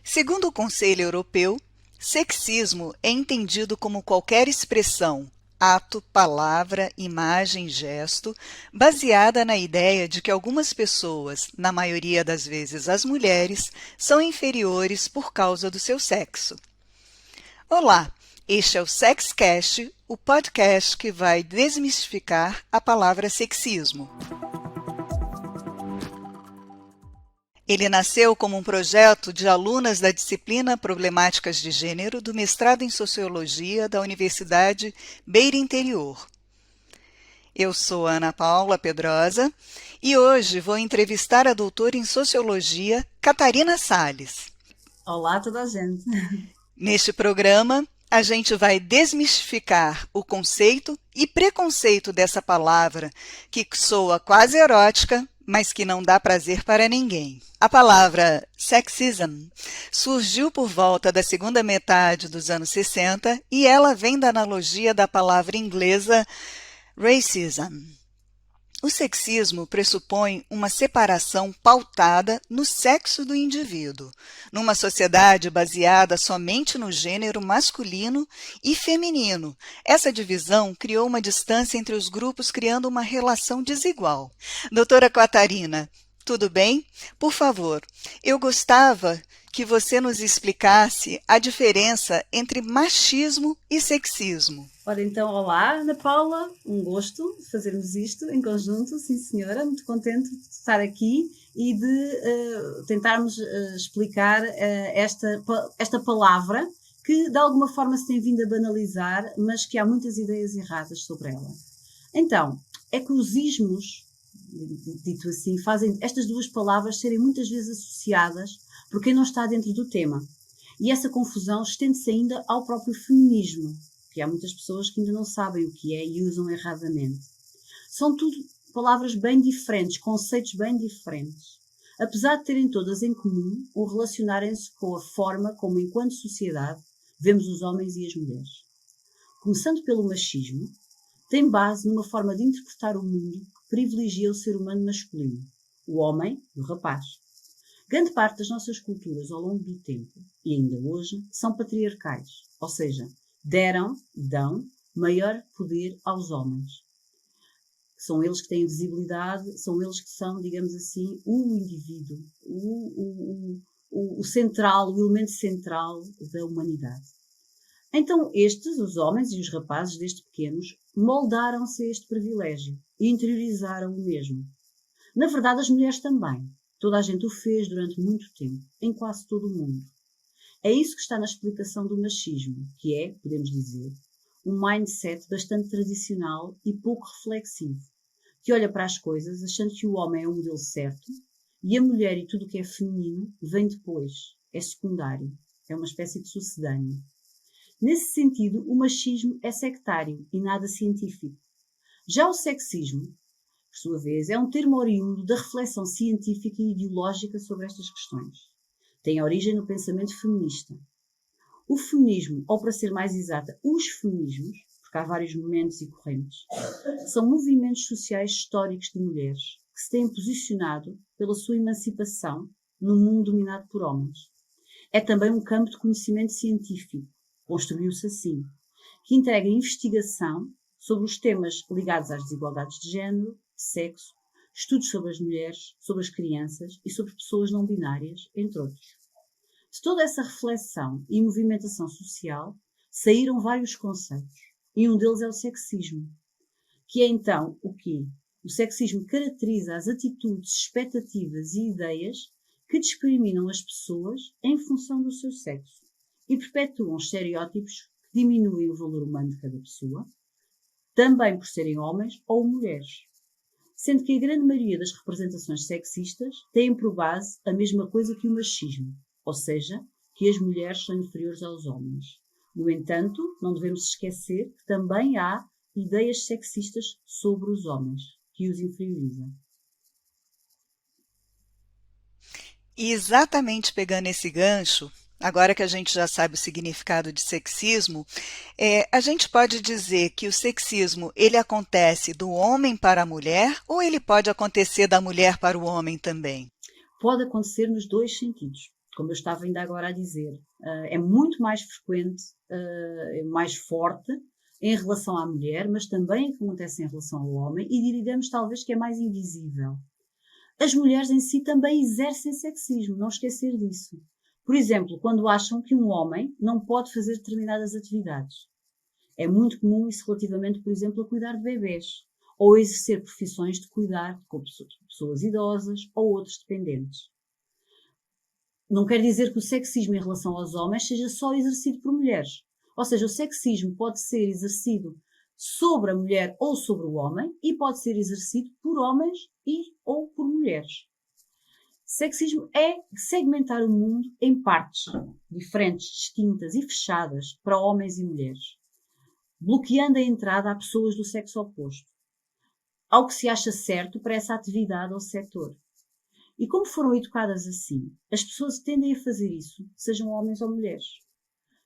Segundo o Conselho Europeu, sexismo é entendido como qualquer expressão, ato, palavra, imagem, gesto, baseada na ideia de que algumas pessoas, na maioria das vezes as mulheres, são inferiores por causa do seu sexo. Olá, este é o SexCast, o podcast que vai desmistificar a palavra sexismo. Ele nasceu como um projeto de alunas da disciplina Problemáticas de Gênero do mestrado em Sociologia da Universidade Beira Interior. Eu sou Ana Paula Pedrosa e hoje vou entrevistar a doutora em Sociologia Catarina Salles. Olá a toda a gente. Neste programa, a gente vai desmistificar o conceito e preconceito dessa palavra que soa quase erótica, mas que não dá prazer para ninguém. A palavra sexism surgiu por volta da segunda metade dos anos 60 e ela vem da analogia da palavra inglesa racism. O sexismo pressupõe uma separação pautada no sexo do indivíduo, numa sociedade baseada somente no gênero masculino e feminino. Essa divisão criou uma distância entre os grupos, criando uma relação desigual. Doutora Catarina, tudo bem? Por favor, eu gostava que você nos explicasse a diferença entre machismo e sexismo. Ora então, olá Ana Paula, um gosto fazermos isto em conjunto, sim senhora, muito contente de estar aqui e de tentarmos explicar esta palavra que de alguma forma se tem vindo a banalizar, mas que há muitas ideias erradas sobre ela. Então, é que os ismos, dito assim, fazem estas duas palavras serem muitas vezes associadas por quem não está dentro do tema. E essa confusão estende-se ainda ao próprio feminismo, que há muitas pessoas que ainda não sabem o que é e usam erradamente. São tudo palavras bem diferentes, conceitos bem diferentes, apesar de terem todas em comum o relacionarem-se com a forma como, enquanto sociedade, vemos os homens e as mulheres. Começando pelo machismo, tem base numa forma de interpretar o mundo que privilegia o ser humano masculino, o homem e o rapaz. Grande parte das nossas culturas ao longo do tempo, e ainda hoje, são patriarcais, ou seja, deram e dão maior poder aos homens. São eles que têm visibilidade, são eles que são, digamos assim, o indivíduo, o central, o elemento central da humanidade. Então estes, os homens e os rapazes desde pequenos, moldaram-se a este privilégio e interiorizaram o mesmo. Na verdade, as mulheres também. Toda a gente o fez durante muito tempo, em quase todo o mundo. É isso que está na explicação do machismo, que é, podemos dizer, um mindset bastante tradicional e pouco reflexivo, que olha para as coisas achando que o homem é o modelo certo e a mulher e tudo o que é feminino vem depois, é secundário, é uma espécie de sucedâneo. Nesse sentido, o machismo é sectário e nada científico. Já o sexismo, por sua vez, é um termo oriundo da reflexão científica e ideológica sobre estas questões. Tem origem no pensamento feminista. O feminismo, ou para ser mais exata, os feminismos, porque há vários momentos e correntes, são movimentos sociais históricos de mulheres que se têm posicionado pela sua emancipação num mundo dominado por homens. É também um campo de conhecimento científico, construiu-se assim, que integra investigação sobre os temas ligados às desigualdades de género, de sexo, estudos sobre as mulheres, sobre as crianças e sobre pessoas não binárias, entre outros. De toda essa reflexão e movimentação social saíram vários conceitos, e um deles é o sexismo, que é então o quê? O sexismo caracteriza as atitudes, expectativas e ideias que discriminam as pessoas em função do seu sexo e perpetuam estereótipos que diminuem o valor humano de cada pessoa, também por serem homens ou mulheres. Sendo que a grande maioria das representações sexistas têm por base a mesma coisa que o machismo, ou seja, que as mulheres são inferiores aos homens. No entanto, não devemos esquecer que também há ideias sexistas sobre os homens, que os inferiorizam. E exatamente pegando esse gancho, agora que a gente já sabe o significado de sexismo, a gente pode dizer que o sexismo ele acontece do homem para a mulher ou ele pode acontecer da mulher para o homem também? Pode acontecer nos dois sentidos. como eu estava ainda agora a dizer, é muito mais frequente, mais forte em relação à mulher, mas também acontece em relação ao homem e diríamos talvez que é mais invisível. As mulheres em si também exercem sexismo, não esquecer disso. Por exemplo, quando acham que um homem não pode fazer determinadas atividades. É muito comum isso relativamente, por exemplo, a cuidar de bebés ou exercer profissões de cuidar de pessoas idosas ou outros dependentes. Não quer dizer que o sexismo em relação aos homens seja só exercido por mulheres. Ou seja, o sexismo pode ser exercido sobre a mulher ou sobre o homem e pode ser exercido por homens e ou por mulheres. Sexismo é segmentar o mundo em partes diferentes, distintas e fechadas para homens e mulheres, bloqueando a entrada a pessoas do sexo oposto, ao que se acha certo para essa atividade ou setor. E como foram educadas assim, as pessoas tendem a fazer isso, sejam homens ou mulheres.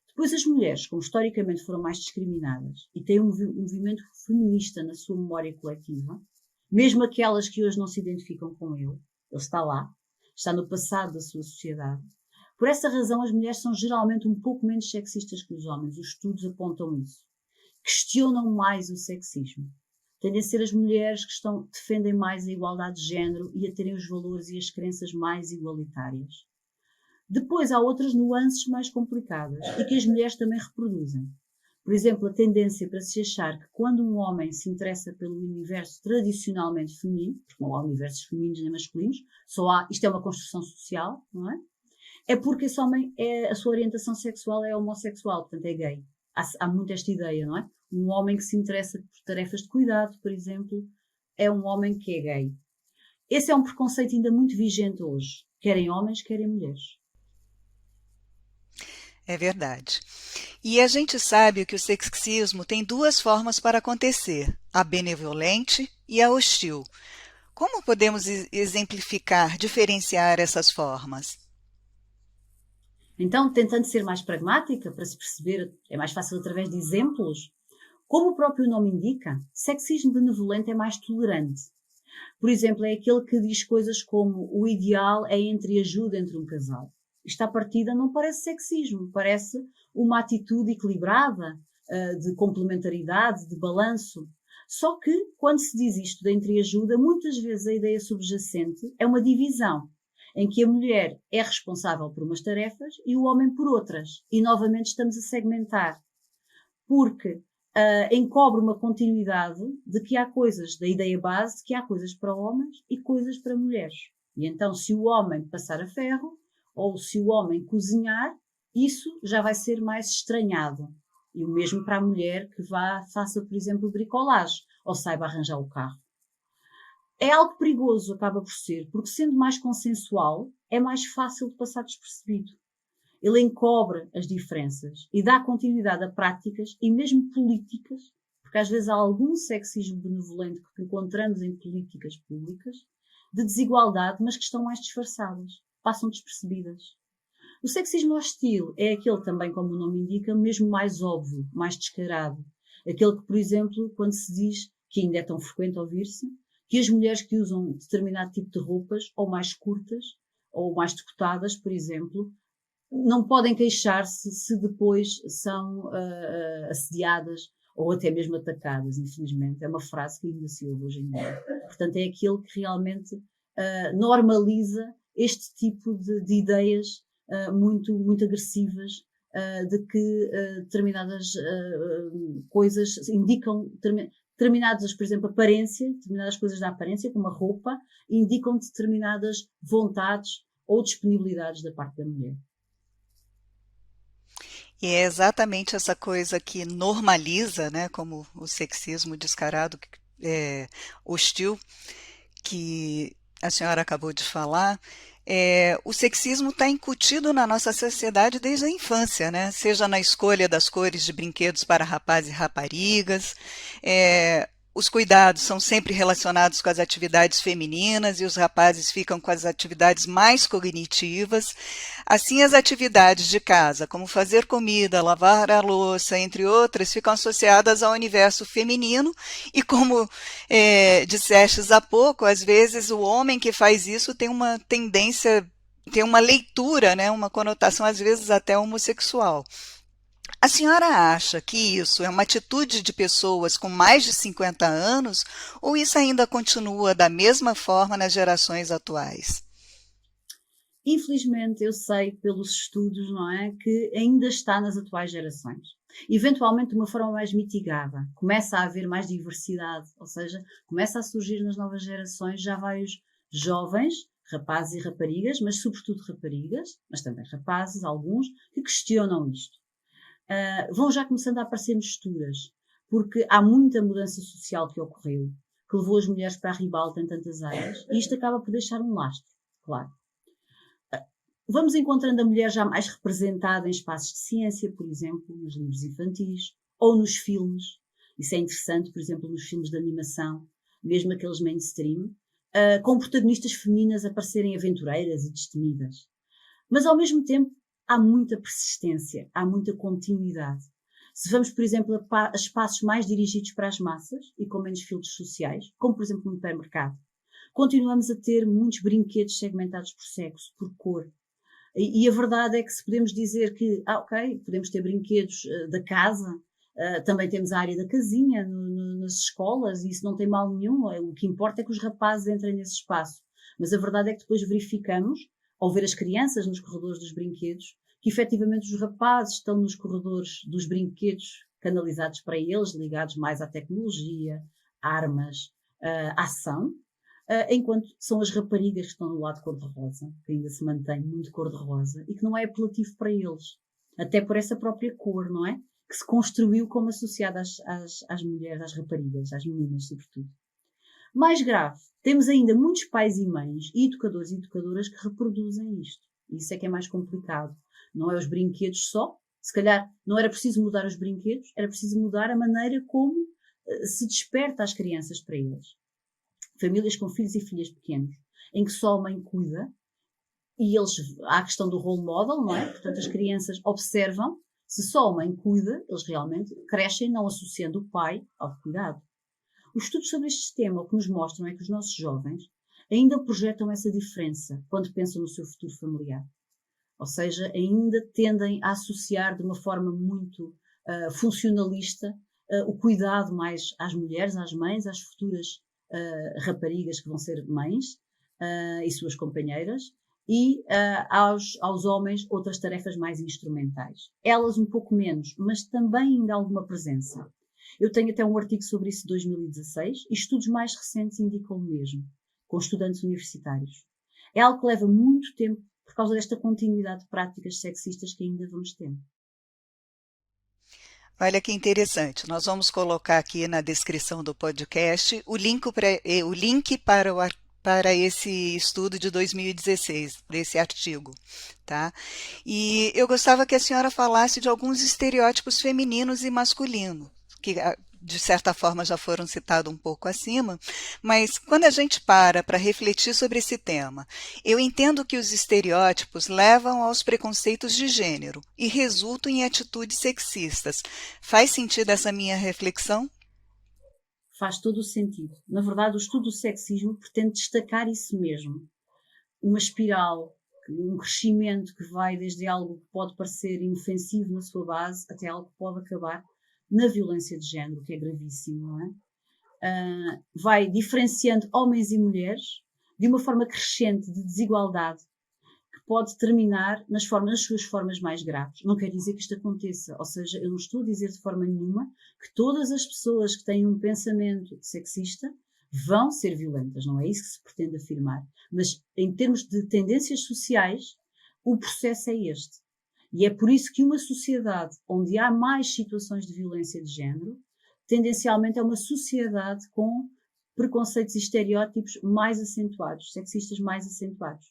Depois as mulheres, como historicamente foram mais discriminadas e têm um movimento feminista na sua memória coletiva, mesmo aquelas que hoje não se identificam com ele está lá, está no passado da sua sociedade. Por essa razão, as mulheres são geralmente um pouco menos sexistas que os homens. Os estudos apontam isso. Questionam mais o sexismo. Tendem a ser as mulheres que defendem mais a igualdade de género e a terem os valores e as crenças mais igualitárias. Depois há outras nuances mais complicadas e que as mulheres também reproduzem. Por exemplo, a tendência para se achar que quando um homem se interessa pelo universo tradicionalmente feminino, porque não há universos femininos nem masculinos, isto é uma construção social, não é? É porque esse homem, a sua orientação sexual é homossexual, portanto é gay. Há muito esta ideia, não é? Um homem que se interessa por tarefas de cuidado, por exemplo, é um homem que é gay. Esse é um preconceito ainda muito vigente hoje, querem homens, querem mulheres. É verdade. E a gente sabe que o sexismo tem duas formas para acontecer, a benevolente e a hostil. Como podemos exemplificar, diferenciar essas formas? Então, tentando ser mais pragmática, para se perceber, é mais fácil através de exemplos. Como o próprio nome indica, sexismo benevolente é mais tolerante. Por exemplo, é aquele que diz coisas como o ideal é entreajuda entre um casal. Isto à partida não parece sexismo, parece uma atitude equilibrada, de complementaridade, de balanço. Só que, quando se diz isto de entreajuda, muitas vezes a ideia subjacente é uma divisão, em que a mulher é responsável por umas tarefas e o homem por outras. E novamente estamos a segmentar, porque encobre uma continuidade de que há coisas, da ideia base, de que há coisas para homens e coisas para mulheres. E então, se o homem passar a ferro, ou se o homem cozinhar, isso já vai ser mais estranhado. E o mesmo para a mulher que faça, por exemplo, bricolagem, ou saiba arranjar o carro. É algo perigoso, acaba por ser, porque sendo mais consensual, é mais fácil de passar despercebido. Ele encobre as diferenças e dá continuidade a práticas e mesmo políticas, porque às vezes há algum sexismo benevolente que encontramos em políticas públicas, de desigualdade, mas que estão mais disfarçadas, passam despercebidas. O sexismo hostil é aquele também, como o nome indica, mesmo mais óbvio, mais descarado. Aquele que, por exemplo, quando se diz, que ainda é tão frequente ouvir-se, que as mulheres que usam determinado tipo de roupas, ou mais curtas, ou mais decotadas, por exemplo, não podem queixar-se se depois são assediadas ou até mesmo atacadas, infelizmente. É uma frase que ainda se ouve hoje em dia. Portanto, é aquilo que realmente normaliza este tipo de ideias muito, muito agressivas, de que determinadas coisas indicam, determinadas, por exemplo, aparência, determinadas coisas da aparência, como a roupa, indicam determinadas vontades ou disponibilidades da parte da mulher. E é exatamente essa coisa que normaliza, né, como o sexismo descarado, hostil, que a senhora acabou de falar. O sexismo está incutido na nossa sociedade desde a infância, né? Seja na escolha das cores de brinquedos para rapazes e raparigas, os cuidados são sempre relacionados com as atividades femininas e os rapazes ficam com as atividades mais cognitivas. Assim, as atividades de casa, como fazer comida, lavar a louça, entre outras, ficam associadas ao universo feminino e, como dissestes há pouco, às vezes o homem que faz isso tem uma tendência tem uma leitura, né, uma conotação às vezes até homossexual. A senhora acha que isso é uma atitude de pessoas com mais de 50 anos ou isso ainda continua da mesma forma nas gerações atuais? Infelizmente, eu sei pelos estudos, não é, que ainda está nas atuais gerações. Eventualmente de uma forma mais mitigada. Começa a haver mais diversidade, ou seja, começa a surgir nas novas gerações já vários jovens, rapazes e raparigas, mas sobretudo raparigas, mas também rapazes, alguns, que questionam isto. Vão já começando a aparecer misturas, porque há muita mudança social que ocorreu, que levou as mulheres para a ribalta em tantas áreas, e isto acaba por deixar um lastro, claro. Vamos encontrando a mulher já mais representada em espaços de ciência, por exemplo, nos livros infantis ou nos filmes. Isso é interessante, por exemplo, nos filmes de animação, mesmo aqueles mainstream, com protagonistas femininas a parecerem aventureiras e destemidas. Mas, ao mesmo tempo, há muita persistência, há muita continuidade. Se vamos, por exemplo, a espaços mais dirigidos para as massas e com menos filtros sociais, como, por exemplo, no hipermercado, continuamos a ter muitos brinquedos segmentados por sexo, por cor. E a verdade é que se podemos dizer que, ok, podemos ter brinquedos da casa, também temos a área da casinha nas escolas, e isso não tem mal nenhum, o que importa é que os rapazes entrem nesse espaço. Mas a verdade é que depois verificamos, ao ver as crianças nos corredores dos brinquedos, que efetivamente os rapazes estão nos corredores dos brinquedos canalizados para eles, ligados mais à tecnologia, armas, ação, enquanto são as raparigas que estão no lado cor-de-rosa, que ainda se mantém muito cor-de-rosa e que não é apelativo para eles, até por essa própria cor, não é? Que se construiu como associada às mulheres, às raparigas, às meninas, sobretudo. Mais grave, temos ainda muitos pais e mães, e educadores e educadoras que reproduzem isto. Isso é que é mais complicado. Não é os brinquedos só, se calhar não era preciso mudar os brinquedos, era preciso mudar a maneira como se desperta as crianças para eles. Famílias com filhos e filhas pequenos, em que só a mãe cuida, e há a questão do role model, não é? Portanto, as crianças observam, se só a mãe cuida, eles realmente crescem não associando o pai ao cuidado. Os estudos sobre este tema o que nos mostram é que os nossos jovens ainda projetam essa diferença quando pensam no seu futuro familiar. Ou seja, ainda tendem a associar de uma forma muito funcionalista o cuidado mais às mulheres, às mães, às futuras raparigas que vão ser mães e suas companheiras, e aos homens outras tarefas mais instrumentais. Elas um pouco menos, mas também ainda alguma presença. Eu tenho até um artigo sobre isso de 2016 e estudos mais recentes indicam o mesmo, com estudantes universitários. É algo que leva muito tempo por causa desta continuidade de práticas sexistas que ainda vamos tendo. Olha que interessante. Nós vamos colocar aqui na descrição do podcast o link para esse estudo de 2016, desse artigo, tá? E eu gostava que a senhora falasse de alguns estereótipos femininos e masculinos, que de certa forma já foram citados um pouco acima, mas quando a gente para refletir sobre esse tema, eu entendo que os estereótipos levam aos preconceitos de gênero e resultam em atitudes sexistas. Faz sentido essa minha reflexão? Faz todo o sentido. Na verdade, o estudo do sexismo pretende destacar isso mesmo. Uma espiral, um crescimento que vai desde algo que pode parecer inofensivo na sua base até algo que pode acabar na violência de género, que é gravíssimo, não é? Vai diferenciando homens e mulheres de uma forma crescente de desigualdade que pode terminar nas suas formas mais graves. Não quer dizer que isto aconteça, ou seja, eu não estou a dizer de forma nenhuma que todas as pessoas que têm um pensamento sexista vão ser violentas, não é isso que se pretende afirmar. Mas em termos de tendências sociais, o processo é este. E é por isso que uma sociedade onde há mais situações de violência de género, tendencialmente é uma sociedade com preconceitos e estereótipos mais acentuados, sexistas mais acentuados.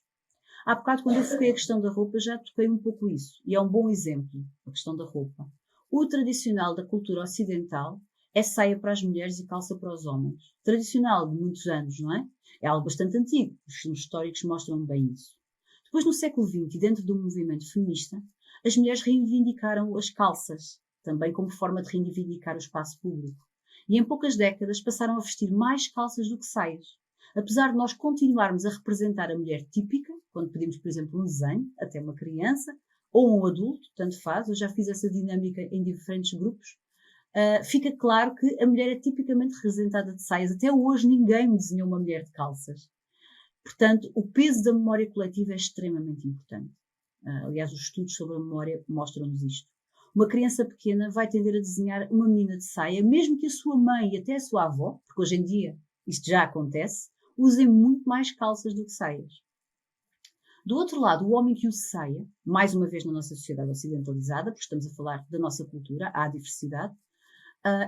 Há bocado, quando eu foquei a questão da roupa, já toquei um pouco isso. E é um bom exemplo, a questão da roupa. O tradicional da cultura ocidental é saia para as mulheres e calça para os homens. Tradicional de muitos anos, não é? É algo bastante antigo. Os filmes históricos mostram bem isso. Depois, no século XX, dentro do movimento feminista, as mulheres reivindicaram as calças, também como forma de reivindicar o espaço público. E em poucas décadas passaram a vestir mais calças do que saias. Apesar de nós continuarmos a representar a mulher típica, quando pedimos, por exemplo, um desenho, até uma criança, ou um adulto, tanto faz, eu já fiz essa dinâmica em diferentes grupos, fica claro que a mulher é tipicamente representada de saias. Até hoje ninguém me desenhou uma mulher de calças. Portanto, o peso da memória coletiva é extremamente importante. Aliás, os estudos sobre a memória mostram-nos isto. Uma criança pequena vai tender a desenhar uma menina de saia, mesmo que a sua mãe e até a sua avó, porque hoje em dia isto já acontece, usem muito mais calças do que saias. Do outro lado, o homem que usa saia, mais uma vez na nossa sociedade ocidentalizada, porque estamos a falar da nossa cultura, há diversidade,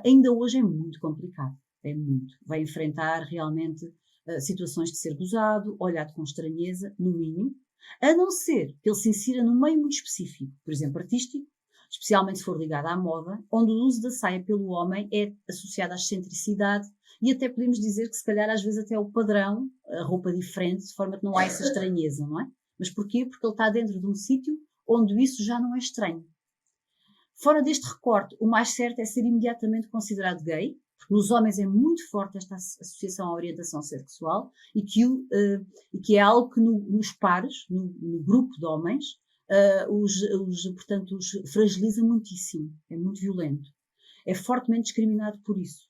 ainda hoje é muito complicado. É muito. Vai enfrentar realmente situações de ser gozado, olhado com estranheza, no mínimo, a não ser que ele se insira num meio muito específico, por exemplo, artístico, especialmente se for ligado à moda, onde o uso da saia pelo homem é associado à excentricidade e até podemos dizer que se calhar às vezes até o padrão, a roupa diferente, de forma que não há essa estranheza, não é? Mas porquê? Porque ele está dentro de um sítio onde isso já não é estranho. Fora deste recorte, o mais certo é ser imediatamente considerado gay, porque nos homens é muito forte esta associação à orientação sexual e que é algo que nos pares, no grupo de homens, portanto, os fragiliza muitíssimo, é muito violento. É fortemente discriminado por isso,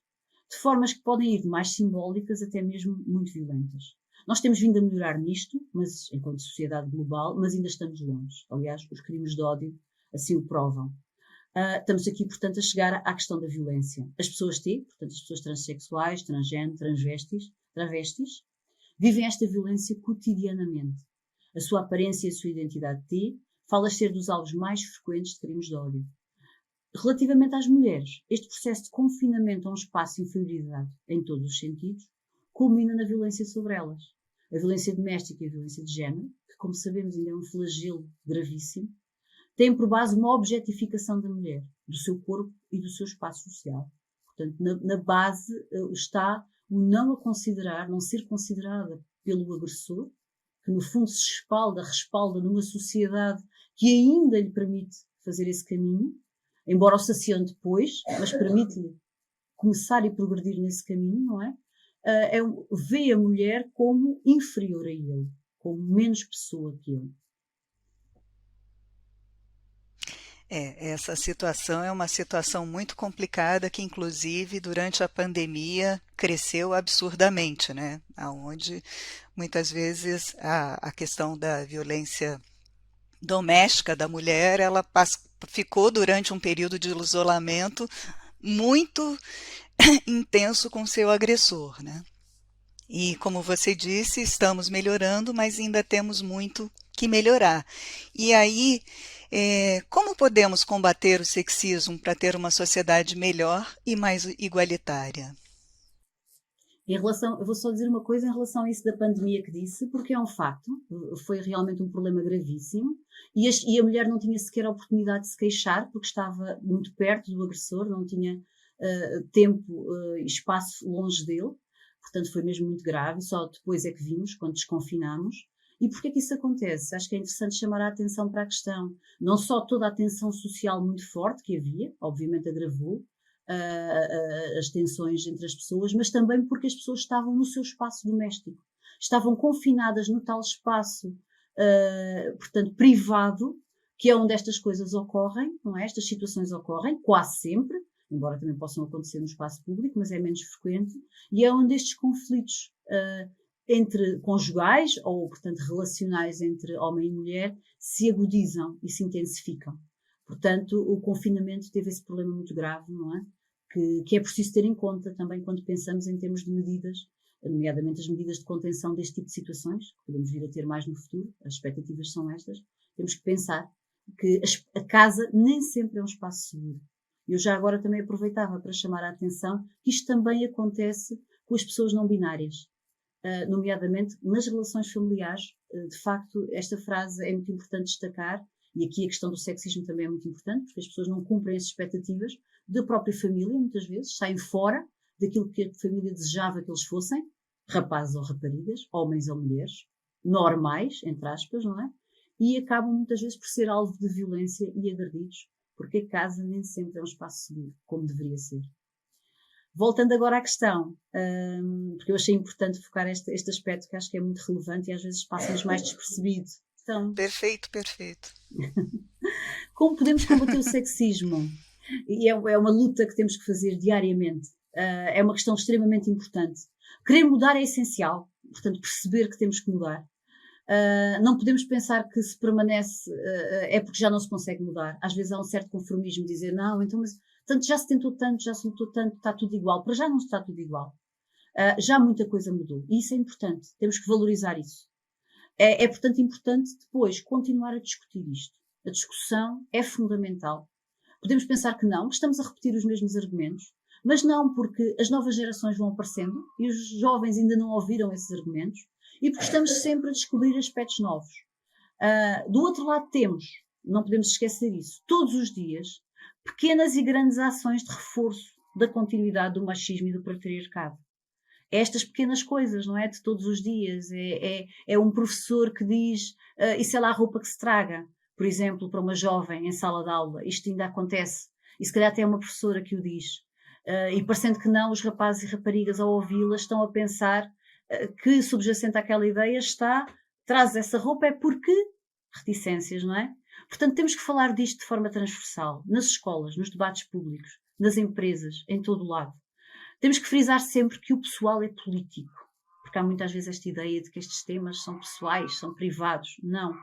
de formas que podem ir de mais simbólicas até mesmo muito violentas. Nós temos vindo a melhorar nisto, mas enquanto sociedade global, mas ainda estamos longe. Aliás, os crimes de ódio assim o provam. Estamos aqui, portanto, a chegar à questão da violência. As pessoas T, portanto, as pessoas transexuais, transgênero, travestis, vivem esta violência cotidianamente. A sua aparência e a sua identidade T fala ser dos alvos mais frequentes de crimes de ódio. Relativamente às mulheres, este processo de confinamento a um espaço de inferioridade, em todos os sentidos, culmina na violência sobre elas. A violência doméstica e a violência de género, que, como sabemos, ainda é um flagelo gravíssimo, tem por base uma objetificação da mulher, do seu corpo e do seu espaço social. Portanto, na base está o não a considerar, não ser considerada pelo agressor, que no fundo se respalda numa sociedade que ainda lhe permite fazer esse caminho, embora o sacione depois, mas permite-lhe começar e progredir nesse caminho, não é? Vê a mulher como inferior a ele, como menos pessoa que ele. Essa situação é uma situação muito complicada que, inclusive, durante a pandemia cresceu absurdamente, né? Onde muitas vezes a questão da violência doméstica da mulher, ela ficou durante um período de isolamento muito intenso com seu agressor, né? E como você disse, estamos melhorando, mas ainda temos muito que melhorar. E aí, como podemos combater o sexismo para ter uma sociedade melhor e mais igualitária? Eu vou só dizer uma coisa em relação a isso da pandemia que disse, porque é um facto, foi realmente um problema gravíssimo, e a mulher não tinha sequer a oportunidade de se queixar, porque estava muito perto do agressor, não tinha tempo e espaço longe dele, portanto foi mesmo muito grave, e só depois é que vimos, quando desconfinámos. E porquê que isso acontece? Acho que é interessante chamar a atenção para a questão. Não só toda a tensão social muito forte que havia, obviamente agravou, as tensões entre as pessoas, mas também porque as pessoas estavam no seu espaço doméstico. Estavam confinadas no tal espaço, portanto, privado, que é onde estas coisas ocorrem, não é? Estas situações ocorrem, quase sempre, embora também possam acontecer no espaço público, mas é menos frequente, e é onde estes conflitos entre conjugais, ou, portanto, relacionais entre homem e mulher, se agudizam e se intensificam. Portanto, o confinamento teve esse problema muito grave, não é? Que é preciso ter em conta também quando pensamos em termos de medidas, nomeadamente as medidas de contenção deste tipo de situações, que podemos vir a ter mais no futuro, as expectativas são estas. Temos que pensar que a casa nem sempre é um espaço seguro. Eu já agora também aproveitava para chamar a atenção que isto também acontece com as pessoas não binárias, nomeadamente nas relações familiares. De facto, esta frase é muito importante destacar, e aqui a questão do sexismo também é muito importante, porque as pessoas não cumprem as expectativas da própria família, muitas vezes, saem fora daquilo que a família desejava que eles fossem, rapazes ou raparigas, homens ou mulheres, normais, entre aspas, não é? E acabam muitas vezes por ser alvo de violência e agredidos, porque a casa nem sempre é um espaço seguro, como deveria ser. Voltando agora à questão, porque eu achei importante focar este aspecto que acho que é muito relevante e às vezes passa-nos mais despercebido. Então, Perfeito, perfeito. como podemos combater o sexismo? E é uma luta que temos que fazer diariamente. É uma questão extremamente importante. Querer mudar é essencial, portanto, perceber que temos que mudar. Não podemos pensar que se permanece é porque já não se consegue mudar. Às vezes há um certo conformismo, dizer não, então, mas tanto já se tentou tanto, já se tentou tanto, está tudo igual. Para já não está tudo igual. Já muita coisa mudou. E isso é importante. Temos que valorizar isso. Portanto, importante depois continuar a discutir isto. A discussão é fundamental. Podemos pensar que não, que estamos a repetir os mesmos argumentos, mas não, porque as novas gerações vão aparecendo e os jovens ainda não ouviram esses argumentos e porque estamos sempre a descobrir aspectos novos. Do outro lado temos, não podemos esquecer isso, todos os dias, pequenas e grandes ações de reforço da continuidade do machismo e do patriarcado. É estas pequenas coisas, não é? De todos os dias. É um professor que diz isso é lá a roupa que se traga, por exemplo, para uma jovem em sala de aula. Isto ainda acontece. E se calhar até é uma professora que o diz. E parecendo que não, os rapazes e raparigas ao ouvi-la estão a pensar que subjacente àquela ideia está, traz essa roupa é porque reticências, não é? Portanto, temos que falar disto de forma transversal, nas escolas, nos debates públicos, nas empresas, em todo o lado. Temos que frisar sempre que o pessoal é político, porque há muitas vezes esta ideia de que estes temas são pessoais, são privados. Não.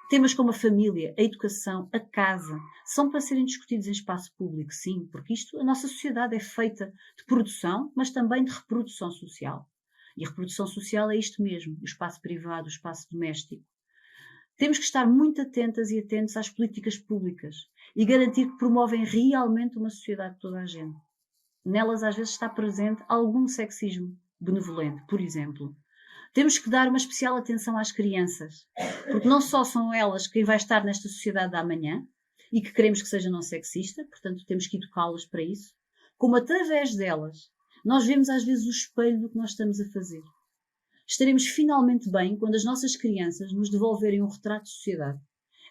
Temas como a família, a educação, a casa, são para serem discutidos em espaço público, sim, porque a nossa sociedade é feita de produção, mas também de reprodução social. E a reprodução social é isto mesmo, o espaço privado, o espaço doméstico. Temos que estar muito atentas e atentos às políticas públicas e garantir que promovem realmente uma sociedade de toda a gente. Nelas às vezes está presente algum sexismo benevolente, por exemplo. Temos que dar uma especial atenção às crianças, porque não só são elas quem vai estar nesta sociedade da amanhã e que queremos que seja não sexista, portanto temos que educá-las para isso, como através delas nós vemos às vezes o espelho do que nós estamos a fazer. Estaremos finalmente bem quando as nossas crianças nos devolverem um retrato de sociedade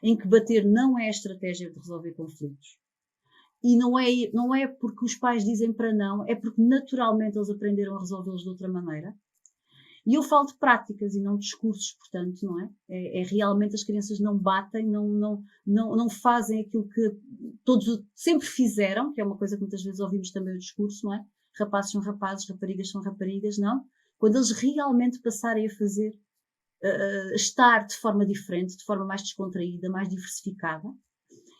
em que bater não é a estratégia de resolver conflitos. E não é porque os pais dizem para não, é porque naturalmente eles aprenderam a resolvê-los de outra maneira. E eu falo de práticas e não de discursos, portanto, não é? É realmente as crianças não batem, não fazem aquilo que todos sempre fizeram, que é uma coisa que muitas vezes ouvimos também o discurso, não é? Rapazes são rapazes, raparigas são raparigas, não. Quando eles realmente passarem a fazer, estar de forma diferente, de forma mais descontraída, mais diversificada,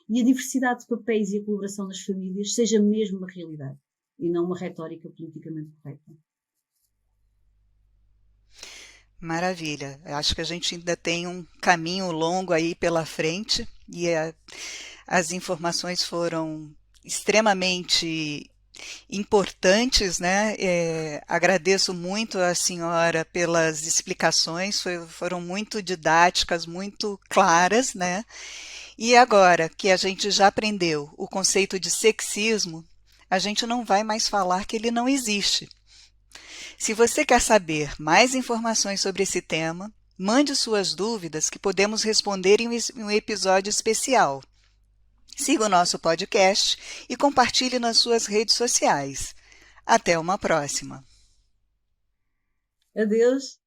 e a diversidade de papéis e a colaboração nas famílias seja mesmo uma realidade e não uma retórica politicamente correta. Maravilha. Acho que a gente ainda tem um caminho longo aí pela frente e as informações foram extremamente importantes, né? Agradeço muito à senhora pelas explicações, foram muito didáticas, muito claras, né? E agora que a gente já aprendeu o conceito de sexismo, a gente não vai mais falar que ele não existe. Se você quer saber mais informações sobre esse tema, mande suas dúvidas que podemos responder em um episódio especial. Siga o nosso podcast e compartilhe nas suas redes sociais. Até uma próxima! Adeus!